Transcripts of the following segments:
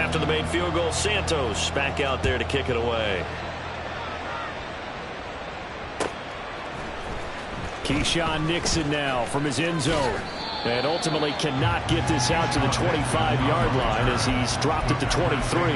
after the made field goal, Santos back out there to kick it away. Keyshawn Nixon now from his end zone. And ultimately cannot get this out to the 25-yard line as he's dropped it to 23.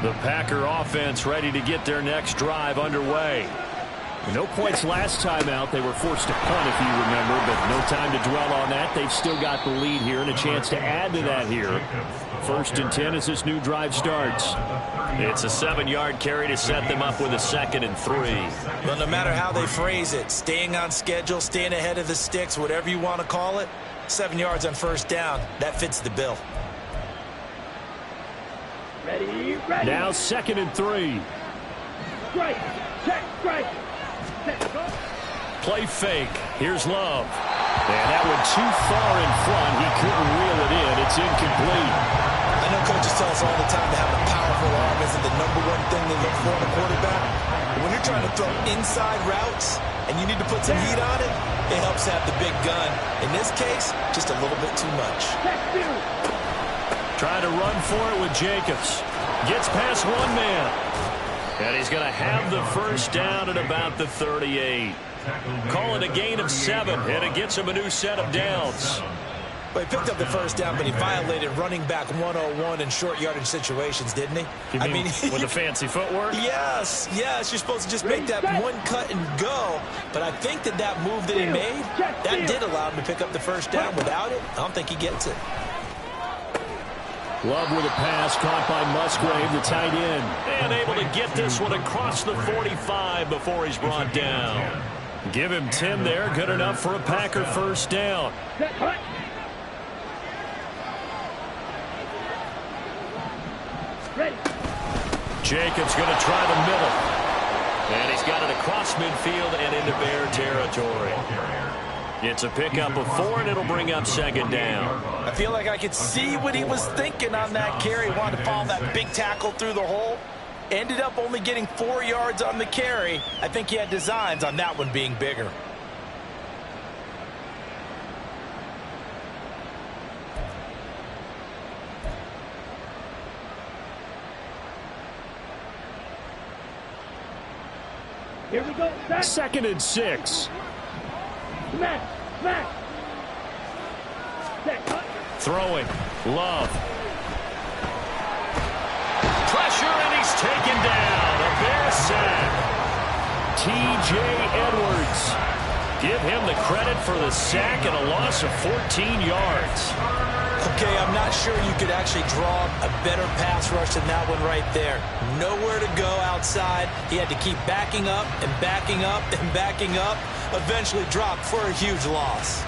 The Packer offense ready to get their next drive underway. No points last time out. They were forced to punt, if you remember, but no time to dwell on that. They've still got the lead here and a chance to add to that here. 1st and 10 as this new drive starts. It's a 7-yard carry to set them up with a 2nd and 3. Well, no matter how they phrase it, staying on schedule, staying ahead of the sticks, whatever you want to call it, 7 yards on 1st down, that fits the bill. Ready. Now 2nd and 3. Strike. Check. Strike. Play fake. Here's Love. And that one too far in front. He couldn't reel it in. It's incomplete. I know coaches tell us all the time that having a powerful arm isn't the #1 thing they look for in a quarterback. But when you're trying to throw inside routes and you need to put some heat on it, it helps have the big gun. In this case, just a little bit too much. Trying to run for it with Jacobs. Gets past one man. And he's going to have the 1st down at about the 38. Call it a gain of 7, and it gets him a new set of downs. Well, he picked up the 1st down, but he violated running back 101 in short yardage situations, didn't he? I mean, with the fancy footwork? Yes. You're supposed to just make that one cut and go. But I think that move that he made, that did allow him to pick up the 1st down. Without it, I don't think he gets it. Love with a pass caught by Musgrave, the tight end. And able to get this one across the 45 before he's brought down. Give him 10 there. Good enough for a Packer 1st down. Ready. Jacobs going to try the middle. And he's got it across midfield and into Bear territory. It's a pickup of 4, and it'll bring up 2nd down. I feel like I could see what he was thinking on that carry. He wanted to follow that big tackle through the hole. Ended up only getting 4 yards on the carry. I think he had designs on that one being bigger. Here we go. 2nd and 6. Smash. Throwing. Love. Pressure, and he's taken down. A Bear sack. T.J. Edwards. Give him the credit for the sack and a loss of 14 yards. Okay, I'm not sure you could actually draw a better pass rush than that one right there. Nowhere to go outside. He had to keep backing up and backing up and backing up. Eventually dropped for a huge loss.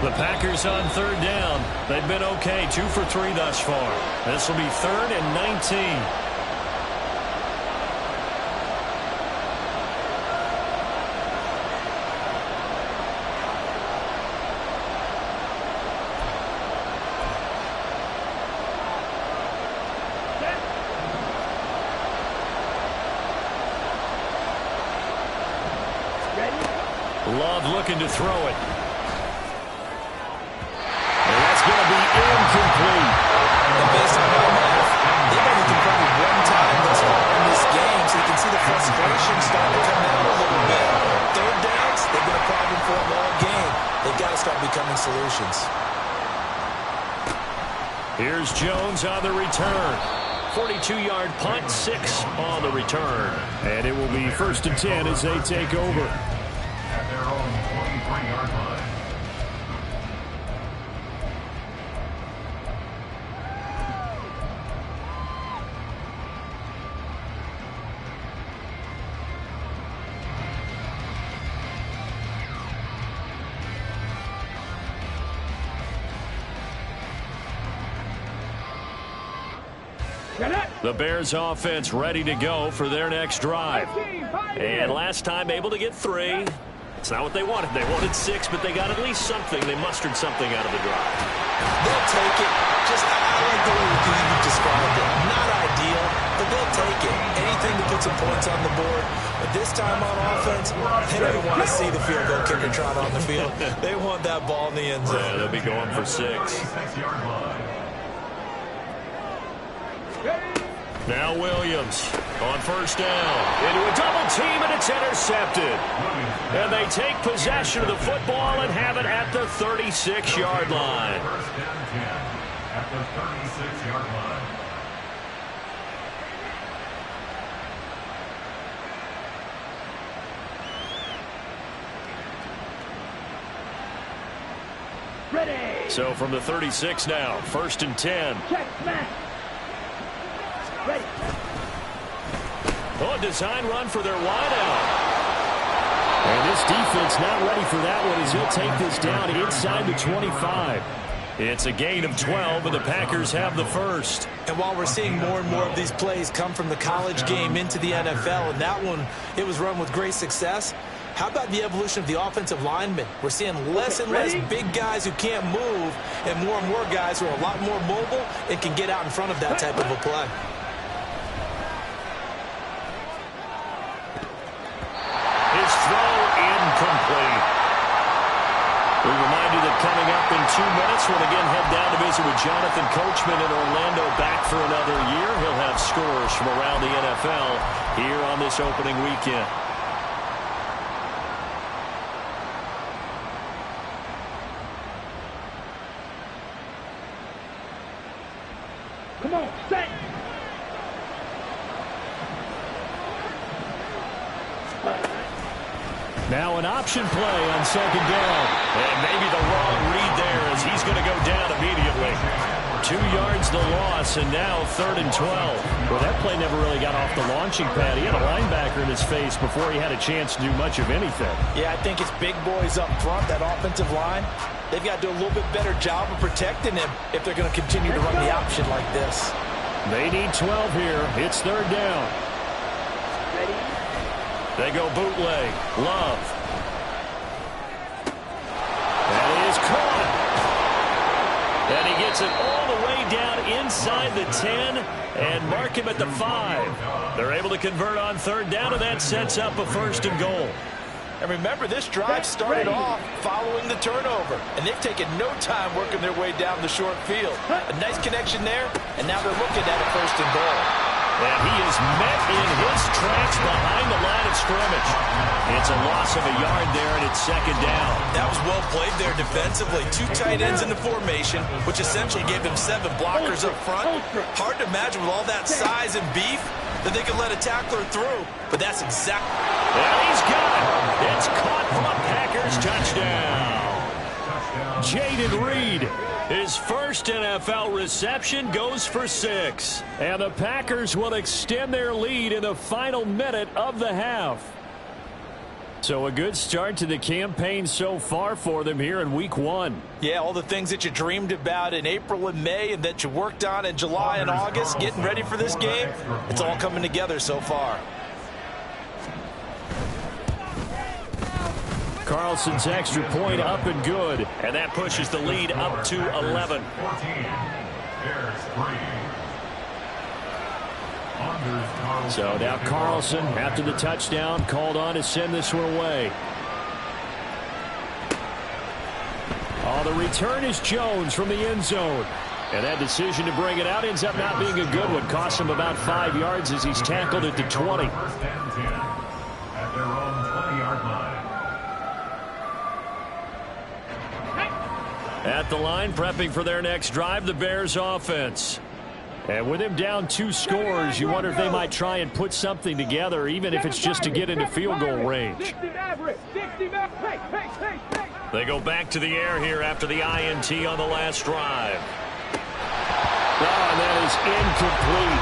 The Packers on 3rd down. They've been okay, 2 for 3 thus far. This will be 3rd and 19. Love looking to throw it. Going to be incomplete. And based on my math, they've only converted 1 time thus far in this game, so you can see the frustration starting to come out a little bit. 3rd downs, they've been a problem for them all game. They've got to start becoming solutions. Here's Jones on the return. 42-yard punt, 6 on the return. And it will be 1st and 10 as they take over. At their own 43-yard line. The Bears offense ready to go for their next drive. And last time able to get 3. It's not what they wanted. They wanted 6, but they got at least something. They mustered something out of the drive. They'll take it. Just, I like the way you described it. Not ideal, but they'll take it. Anything to put some points on the board. But this time on offense, they don't even want to see the field goal kicker trot on the field. They want that ball in the end zone. Yeah, they'll be going for 6. Now Williams on first down. Into a double team, and it's intercepted. And they take possession of the football and have it at the 36-yard line. First down and 10 at the 36-yard line. Ready. So from the 36 now, first and 10. Check, smash. Ready. Oh, design run for their wideout. And this defense not ready for that one as he'll take this down inside the 25. It's a gain of 12, and the Packers have the first. And while we're seeing more and more of these plays come from the college game into the NFL, and that one, it was run with great success, how about the evolution of the offensive linemen? We're seeing less and less big guys who can't move and more guys who are a lot more mobile and can get out in front of that type of a play. His throw incomplete. We remind you that coming up in 2 minutes, we'll again head down to visit with Jonathan Coachman in Orlando, back for another year. He'll have scores from around the NFL here on this opening weekend. Come on, set. Now an option play on second down. And maybe the wrong read there as he's going to go down immediately. 2 yards the loss, and now 3rd and 12. Well, that play never really got off the launching pad. He had a linebacker in his face before he had a chance to do much of anything. Yeah, I think it's big boys up front, that offensive line. They've got to do a little bit better job of protecting him if they're going to continue to run the option like this. They need 12 here. It's 3rd down. Ready. They go bootleg. Love. That is caught. And he gets it all the way down inside the 10 and mark him at the 5. They're able to convert on 3rd down, and that sets up a 1st and goal. And remember, this drive started off following the turnover, and they've taken no time working their way down the short field. A nice connection there, and now they're looking at a 1st and goal. And he is met in his tracks behind the line of scrimmage. It's a loss of a yard there, and it's 2nd down. That was well played there defensively. 2 tight ends in the formation, which essentially gave them 7 blockers up front. Hard to imagine with all that size and beef that they could let a tackler through, but that's exactly. And he's got it. It's caught for a Packers touchdown. Jaden Reed, his first NFL reception, goes for 6. And the Packers will extend their lead in the final minute of the half. So a good start to the campaign so far for them here in week 1. Yeah, all the things that you dreamed about in April and May and that you worked on in July and August, getting ready for this game, it's all coming together so far. Carlson's extra point up and good. And that pushes the lead up to 11. 14. Bears 3. So now Carlson, after the touchdown, called on to send this one away. Oh, the return is Jones from the end zone. And that decision to bring it out ends up not being a good one. Cost him about 5 yards as he's tackled at the 20. First and 10 at their own 20-yard line. At the line, prepping for their next drive, the Bears offense. And with him down 2 scores, you wonder if they might try and put something together, even if it's just to get into field goal range. They go back to the air here after the INT on the last drive. Oh, and that is incomplete.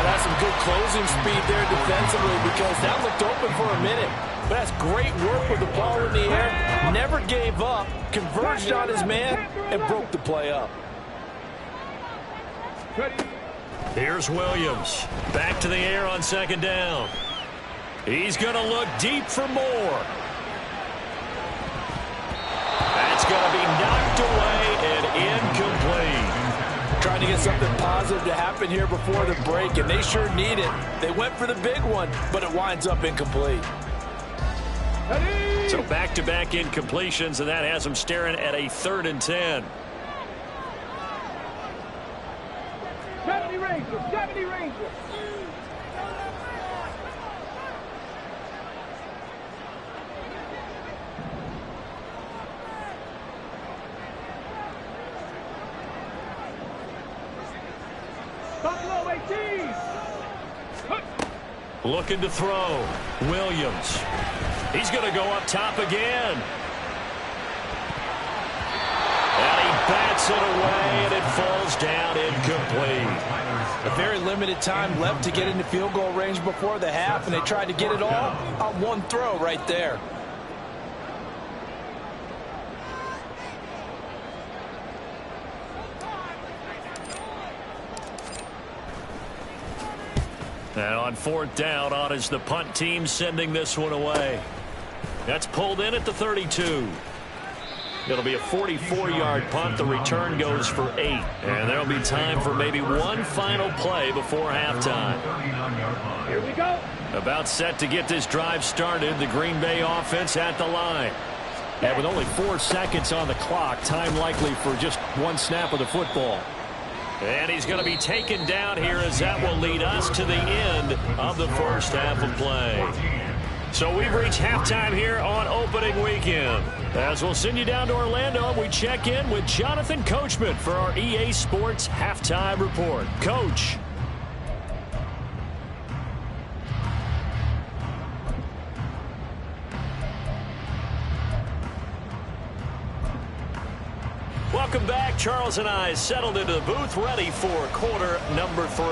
That's some good closing speed there defensively because that looked open for a minute. But that's great work with the ball in the air. Never gave up, converged on his man, and broke the play up. Ready. Here's Williams. Back to the air on second down. He's going to look deep for more. That's going to be knocked away and incomplete. Trying to get something positive to happen here before the break, and they sure need it. They went for the big one, but it winds up incomplete. So back-to-back incompletions, and that has them staring at a 3rd and 10. 70 Rangers, 70 Rangers. Buffalo 18. Looking to throw. Williams. He's going to go up top again. And he bats it away, and it falls down incomplete. A very limited time left to get into field goal range before the half, and they tried to get it all on one throw right there. And on 4th down, on is the punt team sending this one away. That's pulled in at the 32. It'll be a 44-yard punt. The return goes for 8. And there'll be time for maybe one final play before halftime. Here we go. About set to get this drive started. The Green Bay offense at the line. And with only 4 seconds on the clock, time likely for just one snap of the football. And he's going to be taken down here, as that will lead us to the end of the first half of play. So we've reached halftime here on opening weekend. As we'll send you down to Orlando, we check in with Jonathan Coachman for our EA Sports Halftime Report. Coach. Welcome back. Charles and I settled into the booth, ready for quarter number 3.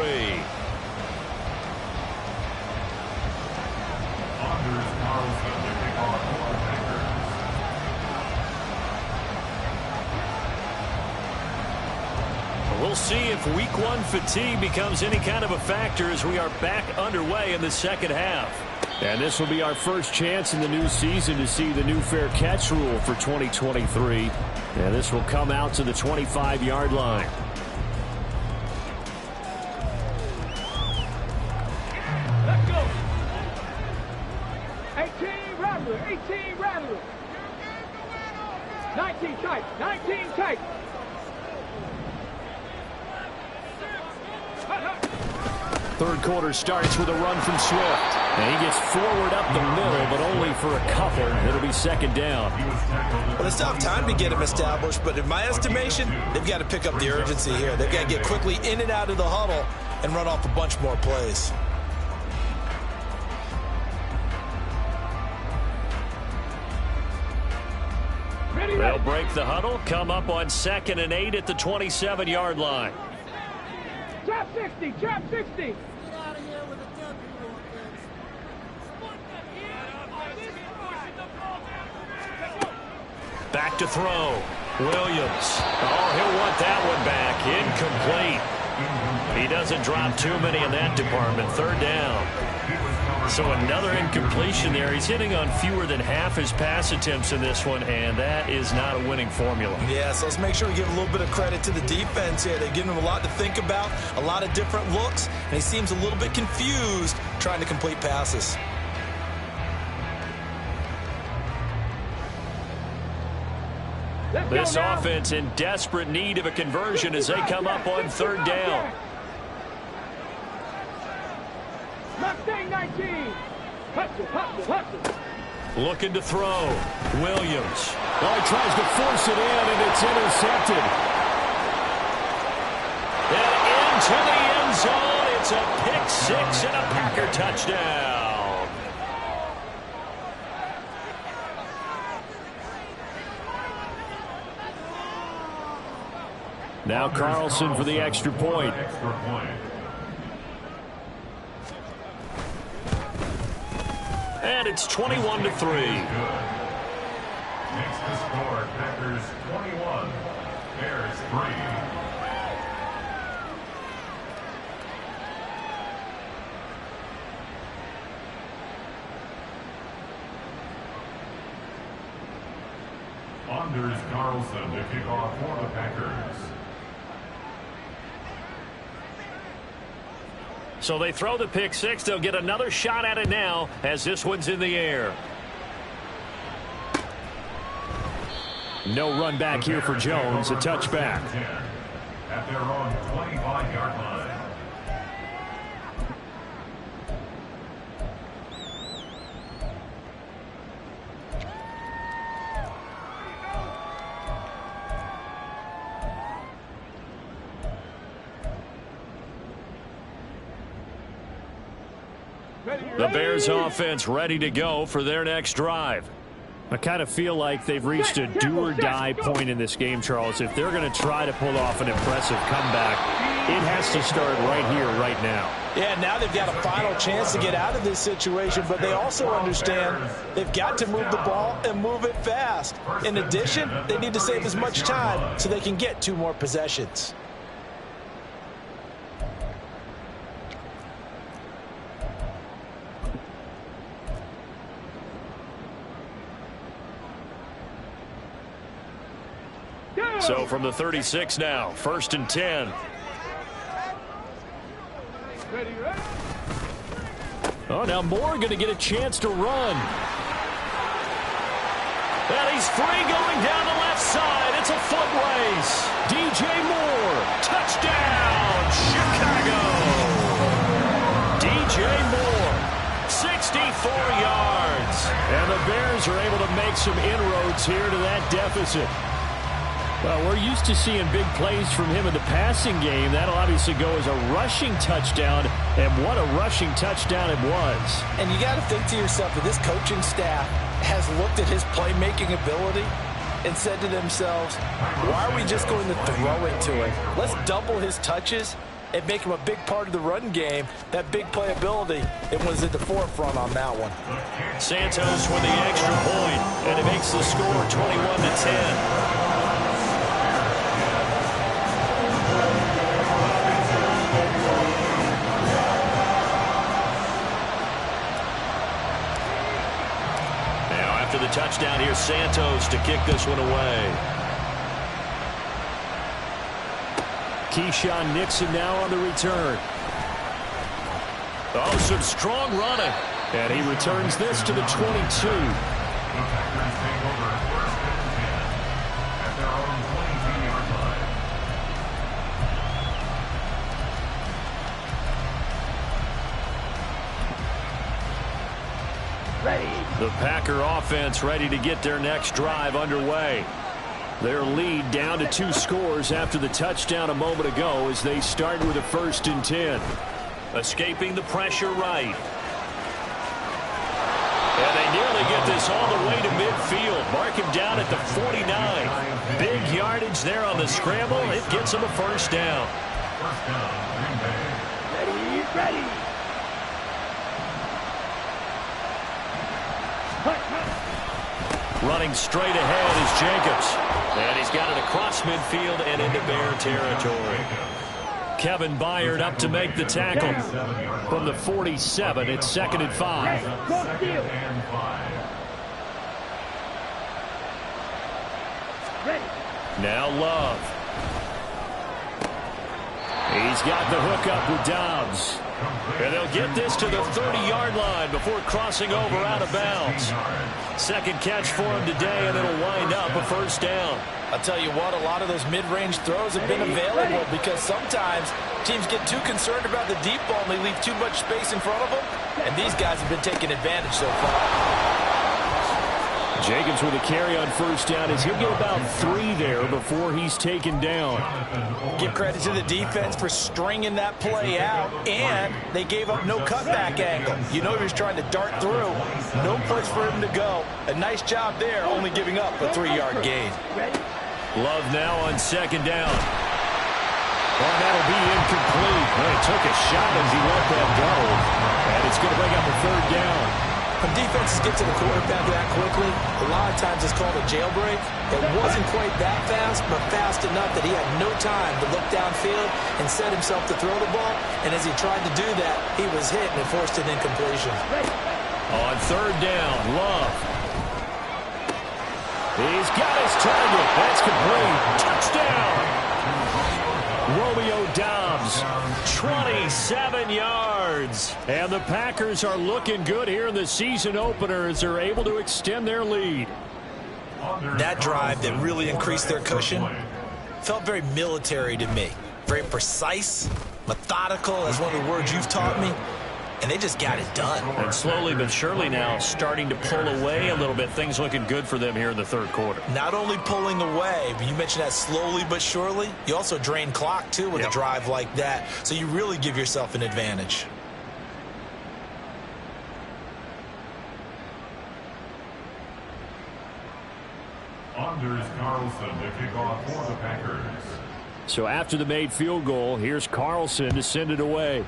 We'll see if week 1 fatigue becomes any kind of a factor as we are back underway in the second half. And this will be our first chance in the new season to see the new fair catch rule for 2023. And this will come out to the 25-yard line. Let's go. 18 Rattler, 18 Rattler. 19 tight, 19 tight. Third quarter starts with a run from Swift. And he gets forward up the middle, but only for a couple. It'll be second down. Well, they still have time to get him established, but in my estimation, they've got to pick up the urgency here. They've got to get quickly in and out of the huddle and run off a bunch more plays. They'll break the huddle, come up on 2nd and 8 at the 27-yard line. Trap 60, trap 60. Back to throw. Williams. Oh, he'll want that one back. Incomplete. He doesn't drop too many in that department. 3rd down. So another incompletion there. He's hitting on fewer than half his pass attempts in this one, and that is not a winning formula. Yeah, so let's make sure we give a little bit of credit to the defense here. They've given him a lot to think about, a lot of different looks, and he seems a little bit confused trying to complete passes. This offense in desperate need of a conversion as they come up on 3rd down. Mustang 19. Hustle, hustle, hustle. Looking to throw. Williams. Oh, he tries to force it in, and it's intercepted. And into the end zone. It's a pick 6 and a Packer touchdown. Now Carlson for the extra point. And it's 21-3. Makes the score Packers 21, Bears 3. Saunders Carlson to kick off for the Packers. So they throw the pick six. They'll get another shot at it now as this one's in the air. No run back here for Jones. A touchback. At their own 25-yard line. The Bears offense ready to go for their next drive. I kind of feel like they've reached a do-or-die point in this game, Charles. If they're going to try to pull off an impressive comeback, it has to start right here, right now. Yeah, now they've got a final chance to get out of this situation, but they also understand they've got to move the ball and move it fast. In addition, they need to save as much time so they can get 2 more possessions. So from the 36 now, 1st and 10. Oh, now Moore going to get a chance to run. And he's free going down the left side. It's a foot race. DJ Moore, touchdown, Chicago. DJ Moore, 64 yards. And the Bears are able to make some inroads here to that deficit. Well, we're used to seeing big plays from him in the passing game. That'll obviously go as a rushing touchdown, and what a rushing touchdown it was. And you got to think to yourself that this coaching staff has looked at his playmaking ability and said to themselves, why are we just going to throw it to him? Let's double his touches and make him a big part of the run game. That big playability, it was at the forefront on that one. Santos with the extra point, and it makes the score 21-10. The touchdown here, Santos to kick this one away. Keyshawn Nixon now on the return. Oh, some strong running. And he returns this to the 22. The Packer offense ready to get their next drive underway. Their lead down to 2 scores after the touchdown a moment ago as they start with a 1st and 10. Escaping the pressure right. And they nearly get this all the way to midfield. Mark him down at the 49. Big yardage there on the scramble. It gets him a 1st down. Ready. Running straight ahead is Jacobs. And he's got it across midfield and into Bear territory. Kevin Byard up to make the tackle. From the 47, it's 2nd and 5. Now Love. He's got the hook up with Dobbs. And they'll get this to the 30-yard line before crossing over out of bounds. 2nd catch for him today, and it'll wind up a 1st down. I'll tell you what, a lot of those mid-range throws have been available because sometimes teams get too concerned about the deep ball and they leave too much space in front of them, and these guys have been taking advantage so far. Jacobs with a carry on 1st down as he'll get about 3 there before he's taken down. Give credit to the defense for stringing that play out, and they gave up no cutback angle. You know he was trying to dart through. No place for him to go. A nice job there, only giving up a 3-yard gain. Love now on 2nd down. Oh, that'll be incomplete. Well, he took a shot as he let that go. And it's going to bring up a 3rd down. When defenses get to the quarterback that quickly, a lot of times it's called a jailbreak. It wasn't quite that fast, but fast enough that he had no time to look downfield and set himself to throw the ball. And as he tried to do that, he was hit and forced an incompletion. On 3rd down, Love. He's got his target. That's complete. Touchdown. Romeo Dobbs, 27 yards. And the Packers are looking good here in the season opener as they're able to extend their lead. That drive that really increased their cushion felt very military to me. Very precise, methodical, as one of the words you've taught me. And they just got it done. And slowly but surely now starting to pull away a little bit. Things looking good for them here in the third quarter. Not only pulling away, but you mentioned that slowly but surely. You also drain clock, too, with a drive like that. So you really give yourself an advantage. Anders Carlson to kick off for the Packers. So after the made field goal, here's Carlson to send it away.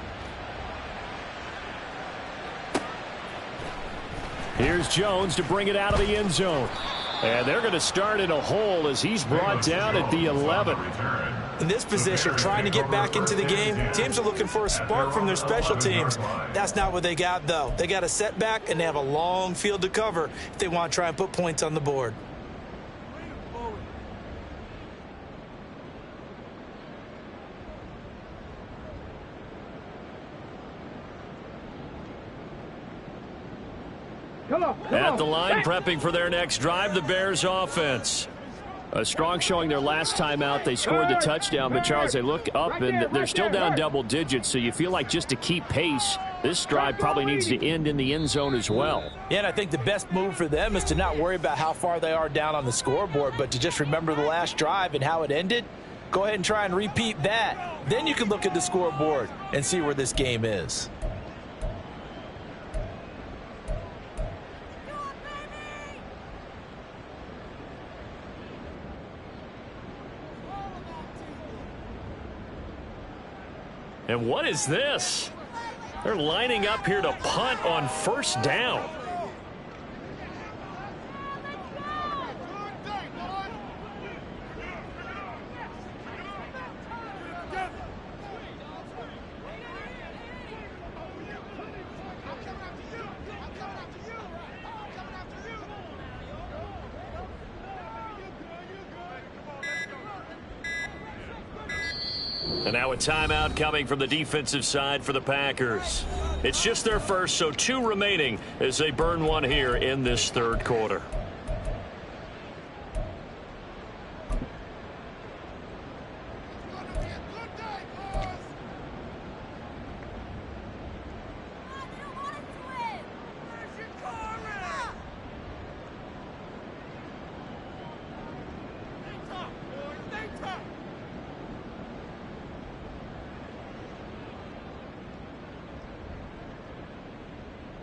Here's Jones to bring it out of the end zone. And they're going to start in a hole as he's brought down at the 11. In this position, trying to get back into the game, teams are looking for a spark from their special teams. That's not what they got, though. They got a setback, and they have a long field to cover if they want to try and put points on the board. At the line, prepping for their next drive, the Bears offense. A strong showing their last time out. They scored the touchdown, but Charles, they look up and they're still down double digits, so you feel like just to keep pace, this drive probably needs to end in the end zone as well. Yeah, and I think the best move for them is to not worry about how far they are down on the scoreboard, but to just remember the last drive and how it ended. Go ahead and try and repeat that. Then you can look at the scoreboard and see where this game is. And what is this? They're lining up here to punt on first down. And now a timeout coming from the defensive side for the Packers. It's just their first, so 2 remaining as they burn one here in this third quarter.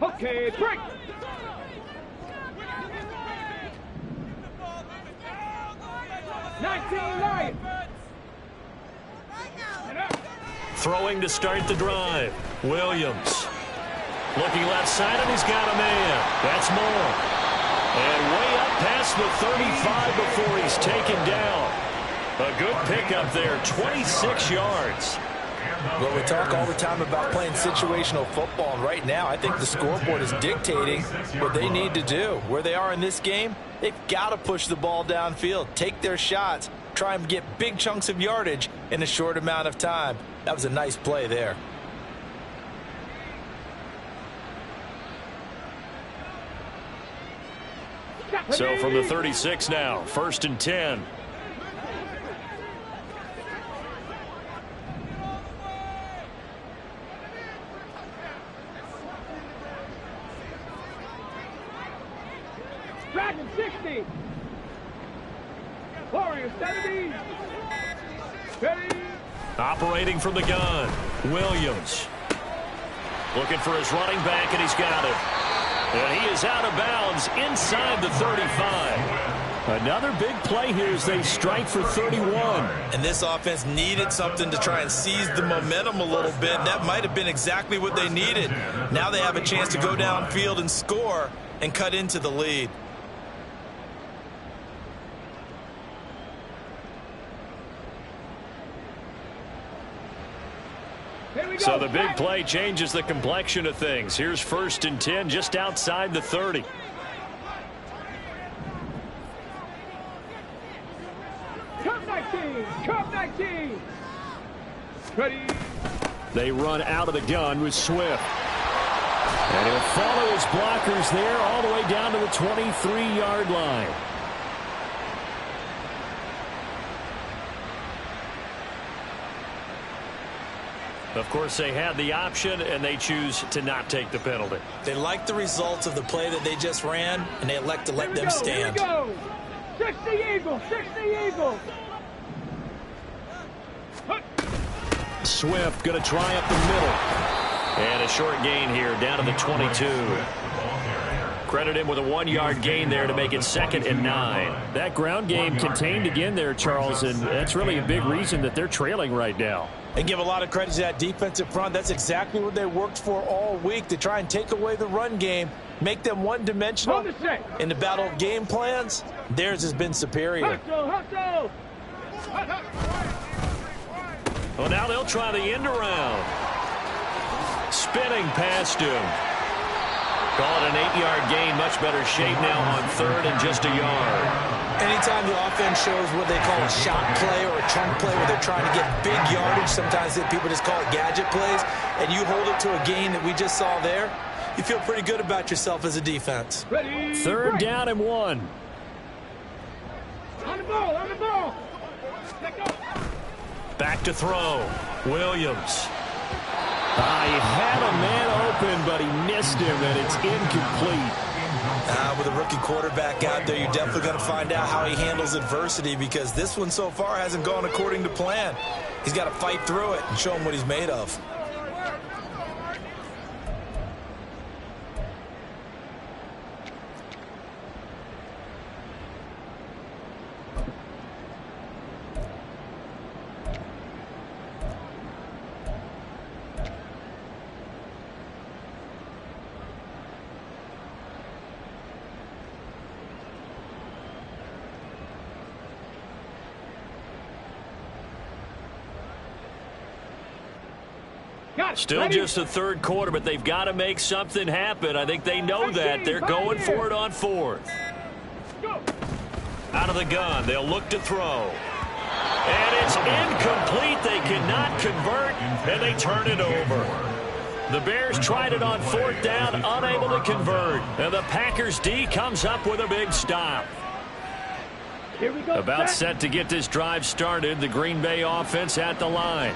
Okay, break. Throwing to start the drive. Williams. Looking left side, and he's got a man. That's Moore. And way up past the 35 before he's taken down. A good pickup there, 26 yards. Well, we talk all the time about playing situational football, and right now I think the scoreboard is dictating what they need to do. Where they are in this game, they've got to push the ball downfield, take their shots, try and get big chunks of yardage in a short amount of time. That was a nice play there. So from the 36 now, 1st and 10. Dragon 60. Warrior 70. Ready. Operating from the gun, Williams. Looking for his running back, and he's got it. And he is out of bounds inside the 35. Another big play here as they strike for 31. And this offense needed something to try and seize the momentum a little bit. That might have been exactly what they needed. Now they have a chance to go downfield and score and cut into the lead. So the big play changes the complexion of things. Here's 1st and 10 just outside the 30. 19. Cup 19. Ready. They run out of the gun with Swift. And he'll follow his blockers there all the way down to the 23-yard line. Of course, they had the option, and they choose to not take the penalty. They like the results of the play that they just ran, and they elect to let them stand. Here we go. 60 Eagles. 60 Eagles. Swift going to try up the middle. And a short gain here down to the 22. Credit him with a 1-yard gain there to make it 2nd and 9. That ground game contained again there, Charles, and that's really a big reason that they're trailing right now. And give a lot of credit to that defensive front. That's exactly what they worked for all week, to try and take away the run game, make them one-dimensional. In the battle of game plans, theirs has been superior. Hustle. Well, now they'll try the end around. Spinning past him. Call it an 8-yard gain. Much better shape now on 3rd and just a yard. Anytime the offense shows what they call a shot play or a chunk play where they're trying to get big yardage, sometimes people just call it gadget plays, and you hold it to a gain that we just saw there, you feel pretty good about yourself as a defense. Ready. 3rd down and 1. On the ball. On the ball. Back to throw. Williams. He had a man open, but he missed him, and it's incomplete. With a rookie quarterback out there, you're definitely going to find out how he handles adversity, because this one so far hasn't gone according to plan. He's got to fight through it and show him what he's made of. Still just the 3rd quarter, but they've got to make something happen. I think they know that. They're going for it on 4th. Out of the gun. They'll look to throw. And it's incomplete. They cannot convert, and they turn it over. The Bears tried it on 4th down, unable to convert. And the Packers D comes up with a big stop. Here we go. About set to get this drive started. The Green Bay offense at the line.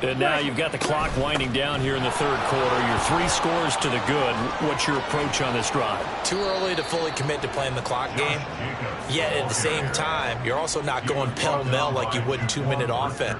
And now you've got the clock winding down here in the 3rd quarter. You're 3 scores to the good. What's your approach on this drive? Too early to fully commit to playing the clock game. Yet at the same time, you're also not going pell-mell like you would in 2-minute offense.